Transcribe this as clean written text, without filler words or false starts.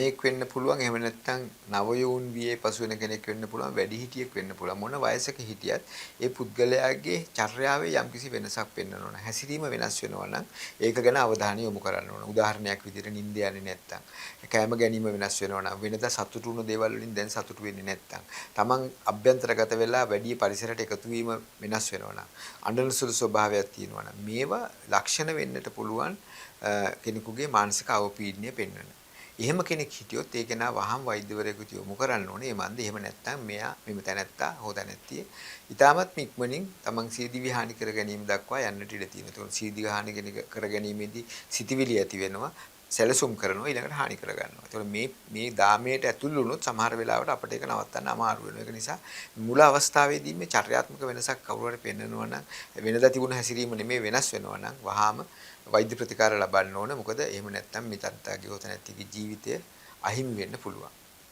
ළමයෙක් වෙන්න පුළුවන්. එහෙම නැත්නම් නවයෝන් වියේ පසු වෙන කෙනෙක් වෙන්න පුළුවන්. වැඩිහිටියෙක් වෙන්න පුළුවන්. මොන වයසක හිටියත් ඒ පුද්ගලයාගේ චර්යාවේ යම්කිසි වෙනසක් පෙන්වන්න ඕන. හැසිරීම වෙනස් වෙනවා නම් ඒක ගැන අවධානය යොමු කරන්න ඕන. උදාහරණයක් විදිහට නිින්ද යන්නේ නැත්නම්, කෑම ගැනීම වෙනස් වෙනවා නම්, වෙනදා සතුටු වුණු දේවල් වලින් දැන් සතුටු වෙන්නේ නැත්නම්, තමන් අභ්‍යන්තරගත වෙලා වැඩි පරිසරයට එකතු වීම වෙනස් වෙනවා නම්, අඬන සුළු ස්වභාවයක් තියෙනවා නම්, මේවා ලක්ෂණ වෙන්නට පුළුවන් කෙනෙකුගේ මානසික අවපීඩනය පෙන්වන. එහෙම කෙනෙක් හිටියොත් ඒ කෙනා වහම් වෛද්‍යවරයෙකුට යොමු කරන්න ඕනේ. ඒ මන්ද එහෙම නැත්නම් මෙම තැනැත්තා හෝ තැනැත්තිය ඊටමත් ඉක්මනින් තමන් සියදිවි හානි කර ගැනීම දක්වා යන්නට ඉඩ තියෙනවා. ඒතකොට සියදිවි හානි කර ගැනීමේදී සිටිවිලි ඇති වෙනවා. සැලසුම් කරනවා ඊළඟට හානි කර ගන්නවා. ඒතකොට මේ දාමයට ඇතුල් වුණොත් සමහර වෙලාවට අපිට ඒක නවත්තන්න අමාරු වෙනවා. ඒක නිසා මුල අවස්ථාවේදී මේ චර්යාත්මක වෙනසක් කවුරු හරි පෙන්වනවා නම් වෙනදා තිබුණ හැසිරීම නෙමෙයි වෙනස් වෙනවා නම් වහාම වෛද්‍ය ප්‍රතිකාර ලබන්න ඕන. මොකද එහෙම නැත්නම් මේ තත්ත්වයේ ගොත නැතිගේ ජීවිතය අහිමි වෙන්න පුළුවන්.